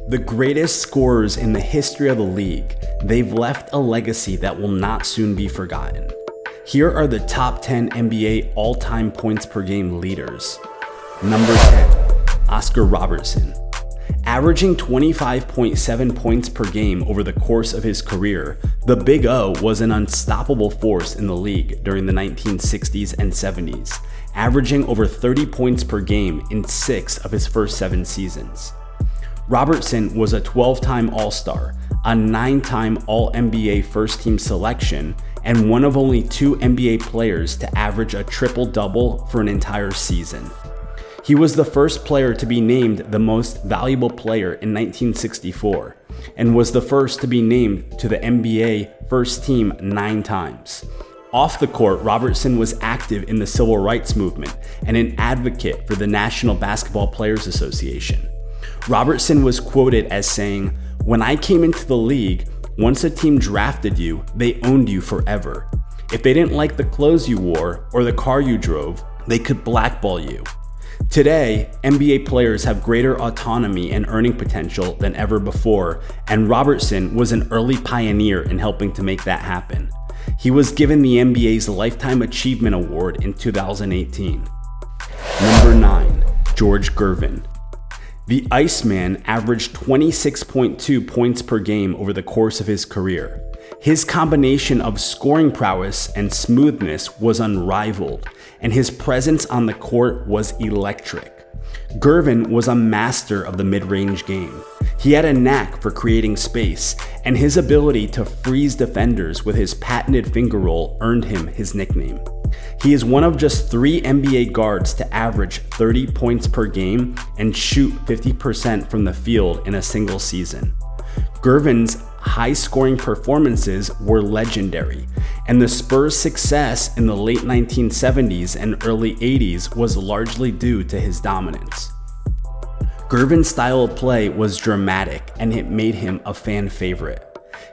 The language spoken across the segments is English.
The greatest scorers in the history of the league, they've left a legacy that will not soon be forgotten. Here are the top 10 NBA all-time points per game leaders. Number 10, Oscar Robertson. Averaging 25.7 points per game over the course of his career, the Big O was an unstoppable force in the league during the 1960s and 70s, averaging over 30 points per game in 6 of his first 7 seasons. Robertson was a 12-time All-Star, a 9-time All-NBA first-team selection, and one of only 2 NBA players to average a triple-double for an entire season. He was the first player to be named the most valuable player in 1964, and was the first to be named to the NBA first team 9 times. Off the court, Robertson was active in the civil rights movement and an advocate for the National Basketball Players Association. Robertson was quoted as saying, "When I came into the league, once a team drafted you, they owned you forever. If they didn't like the clothes you wore or the car you drove, they could blackball you." Today, NBA players have greater autonomy and earning potential than ever before, and Robertson was an early pioneer in helping to make that happen. He was given the NBA's Lifetime Achievement Award in 2018. Number 9, George Gervin. The Iceman averaged 26.2 points per game over the course of his career. His combination of scoring prowess and smoothness was unrivaled, and his presence on the court was electric. Gervin was a master of the mid-range game. He had a knack for creating space, and his ability to freeze defenders with his patented finger roll earned him his nickname. He is one of just 3 NBA guards to average 30 points per game and shoot 50% from the field in a single season. Gervin's high-scoring performances were legendary, and the Spurs' success in the late 1970s and early 80s was largely due to his dominance. Gervin's style of play was dramatic, and it made him a fan favorite.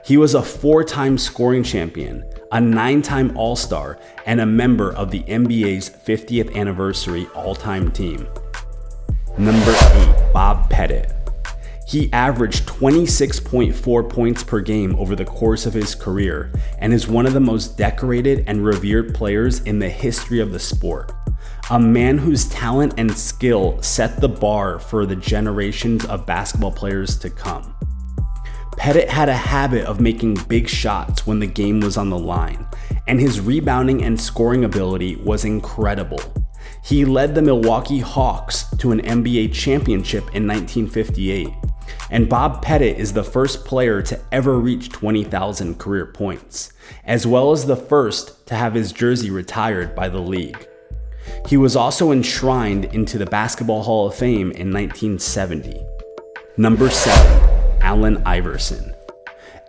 He was a 4-time scoring champion, a 9-time All-Star, and a member of the NBA's 50th anniversary all-time team. Number 8, Bob Pettit. He averaged 26.4 points per game over the course of his career and is one of the most decorated and revered players in the history of the sport. A man whose talent and skill set the bar for the generations of basketball players to come. Pettit had a habit of making big shots when the game was on the line, and his rebounding and scoring ability was incredible. He led the Milwaukee Hawks to an NBA championship in 1958, and Bob Pettit is the first player to ever reach 20,000 career points, as well as the first to have his jersey retired by the league. He was also enshrined into the Basketball Hall of Fame in 1970. Number 7, Allen Iverson.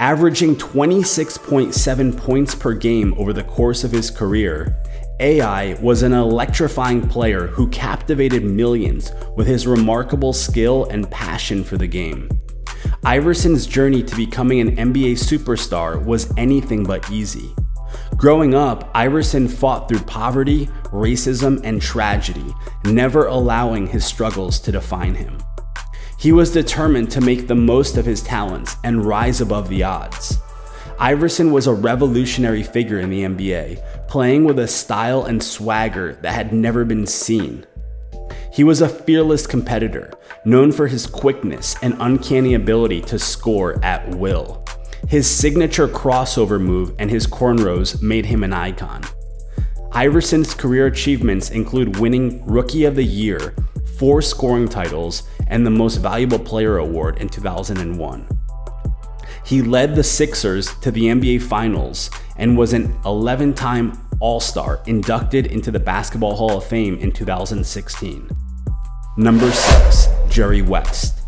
Averaging 26.7 points per game over the course of his career, AI was an electrifying player who captivated millions with his remarkable skill and passion for the game. Iverson's journey to becoming an NBA superstar was anything but easy. Growing up, Iverson fought through poverty, racism, and tragedy, never allowing his struggles to define him. He was determined to make the most of his talents and rise above the odds. Iverson was a revolutionary figure in the NBA, playing with a style and swagger that had never been seen. He was a fearless competitor, known for his quickness and uncanny ability to score at will. His signature crossover move and his cornrows made him an icon. Iverson's career achievements include winning Rookie of the Year, 4 scoring titles, and the Most Valuable Player award in 2001. He led the Sixers to the NBA Finals and was an 11-time All-Star inducted into the Basketball Hall of Fame in 2016. Number 6, Jerry West.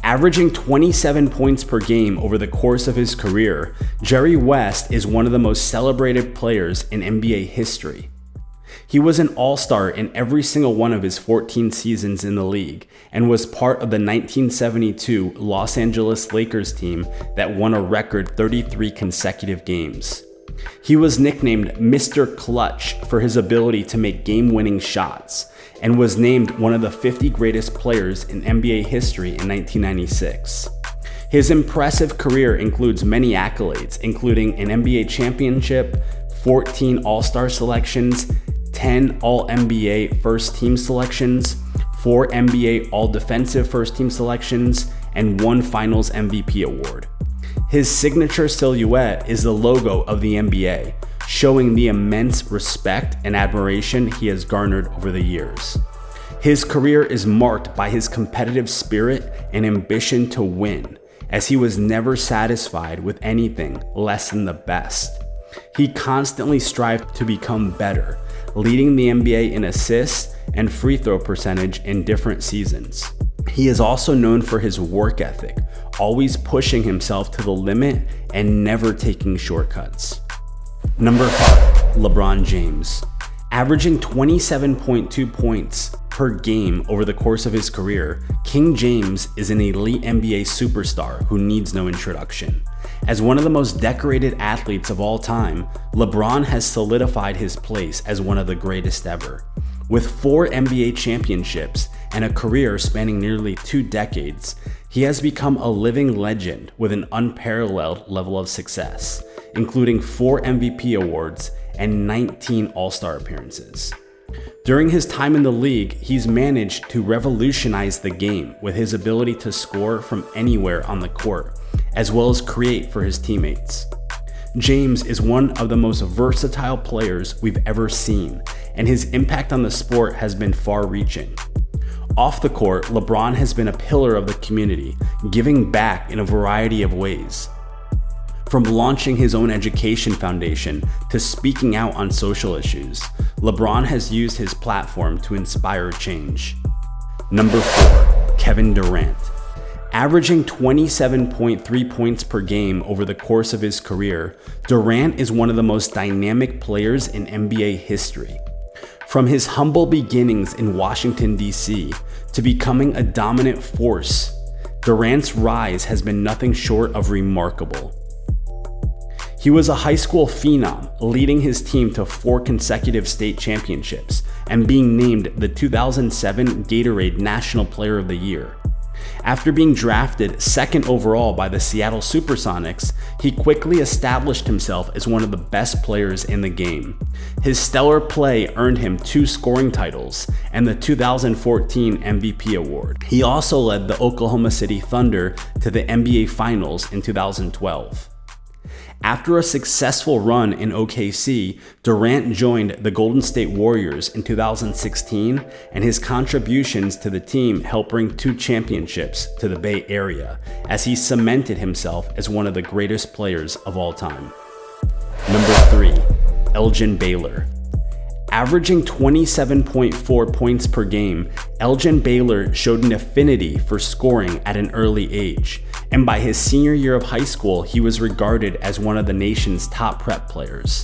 Averaging 27 points per game over the course of his career, Jerry West is one of the most celebrated players in NBA history. He was an All-Star in every single one of his 14 seasons in the league and was part of the 1972 Los Angeles Lakers team that won a record 33 consecutive games. He was nicknamed Mr. Clutch for his ability to make game-winning shots, and was named one of the 50 greatest players in NBA history in 1996. His impressive career includes many accolades, including an NBA championship, 14 All-Star selections, 10 All-NBA First Team selections, 4 NBA All-Defensive First Team selections, and 1 Finals MVP award. His signature silhouette is the logo of the NBA, showing the immense respect and admiration he has garnered over the years. His career is marked by his competitive spirit and ambition to win, as he was never satisfied with anything less than the best. He constantly strived to become better, leading the NBA in assists and free throw percentage in different seasons. He is also known for his work ethic, always pushing himself to the limit and never taking shortcuts. Number 5, LeBron James. Averaging 27.2 points per game over the course of his career, King James is an elite NBA superstar who needs no introduction. As one of the most decorated athletes of all time, LeBron has solidified his place as one of the greatest ever. With 4 NBA championships and a career spanning nearly 2 decades, he has become a living legend with an unparalleled level of success, including 4 MVP awards and 19 All-Star appearances. During his time in the league, he's managed to revolutionize the game with his ability to score from anywhere on the court, as well as create for his teammates. James is one of the most versatile players we've ever seen, and his impact on the sport has been far-reaching. Off the court, LeBron has been a pillar of the community, giving back in a variety of ways. From launching his own education foundation to speaking out on social issues, LeBron has used his platform to inspire change. Number 4, Kevin Durant. Averaging 27.3 points per game over the course of his career, Durant is one of the most dynamic players in NBA history. From his humble beginnings in Washington, D.C., to becoming a dominant force, Durant's rise has been nothing short of remarkable. He was a high school phenom, leading his team to 4 consecutive state championships and being named the 2007 Gatorade National Player of the Year. After being drafted 2nd overall by the Seattle Supersonics, he quickly established himself as one of the best players in the game. His stellar play earned him 2 scoring titles and the 2014 MVP award. He also led the Oklahoma City Thunder to the NBA Finals in 2012. After a successful run in OKC, Durant joined the Golden State Warriors in 2016, and his contributions to the team helped bring 2 championships to the Bay Area, as he cemented himself as one of the greatest players of all time. Number 3, Elgin Baylor. Averaging 27.4 points per game, Elgin Baylor showed an affinity for scoring at an early age, and by his senior year of high school, he was regarded as one of the nation's top prep players.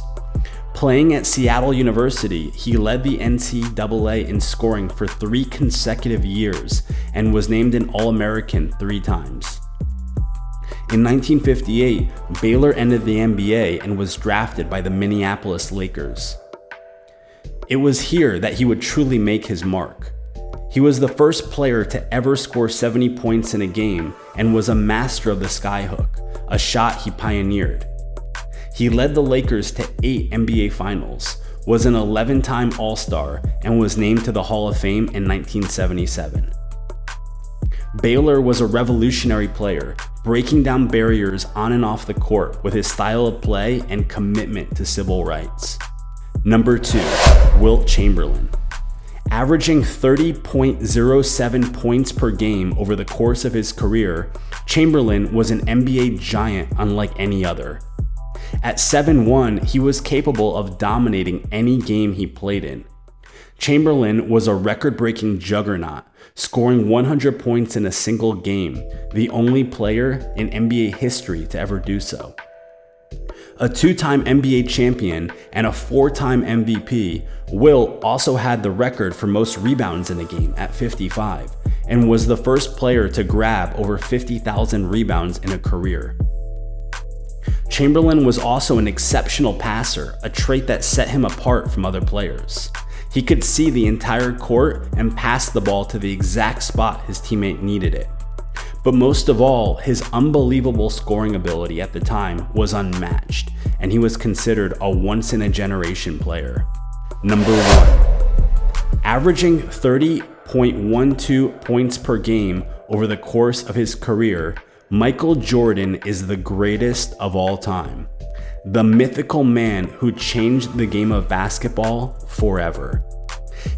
Playing at Seattle University, he led the NCAA in scoring for 3 consecutive years and was named an All-American 3 times. In 1958, Baylor entered the NBA and was drafted by the Minneapolis Lakers. It was here that he would truly make his mark. He was the first player to ever score 70 points in a game and was a master of the skyhook, a shot he pioneered. He led the Lakers to 8 NBA Finals, was an 11-time All-Star, and was named to the Hall of Fame in 1977. Baylor was a revolutionary player, breaking down barriers on and off the court with his style of play and commitment to civil rights. Number 2, Wilt Chamberlain. Averaging 30.07 points per game over the course of his career, Chamberlain was an NBA giant unlike any other. At 7'1", he was capable of dominating any game he played in. Chamberlain was a record-breaking juggernaut, scoring 100 points in a single game, the only player in NBA history to ever do so. A 2-time NBA champion and a 4-time MVP, Wilt also had the record for most rebounds in a game at 55, and was the first player to grab over 50,000 rebounds in a career. Chamberlain was also an exceptional passer, a trait that set him apart from other players. He could see the entire court and pass the ball to the exact spot his teammate needed it. But most of all, his unbelievable scoring ability at the time was unmatched, and he was considered a once-in-a-generation player. Number 1. Averaging 30.12 points per game over the course of his career, Michael Jordan is the greatest of all time. The mythical man who changed the game of basketball forever.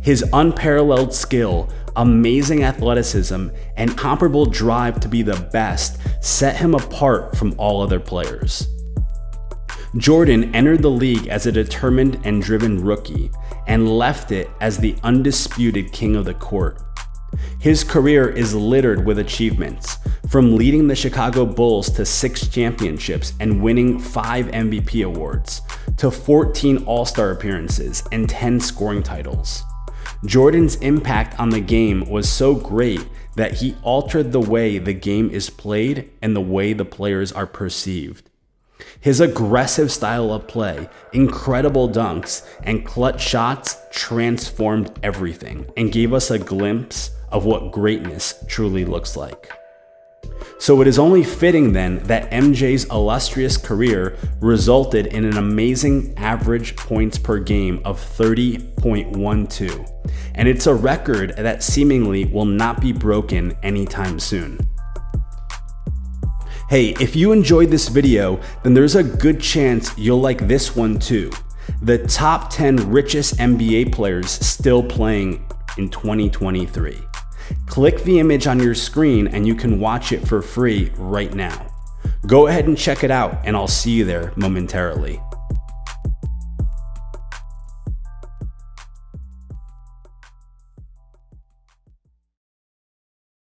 His unparalleled skill, amazing athleticism, and comparable drive to be the best set him apart from all other players. Jordan entered the league as a determined and driven rookie and left it as the undisputed king of the court. His career is littered with achievements, from leading the Chicago Bulls to 6 championships and winning 5 MVP awards, to 14 All-Star appearances and 10 scoring titles. Jordan's impact on the game was so great that he altered the way the game is played and the way the players are perceived. His aggressive style of play, incredible dunks, and clutch shots transformed everything and gave us a glimpse of what greatness truly looks like. So it is only fitting then that MJ's illustrious career resulted in an amazing average points per game of 30.12, and it's a record that seemingly will not be broken anytime soon. Hey, if you enjoyed this video, then there's a good chance you'll like this one too. The top 10 richest NBA players still playing in 2023. Click the image on your screen and you can watch it for free right now. Go ahead and check it out, and I'll see you there momentarily.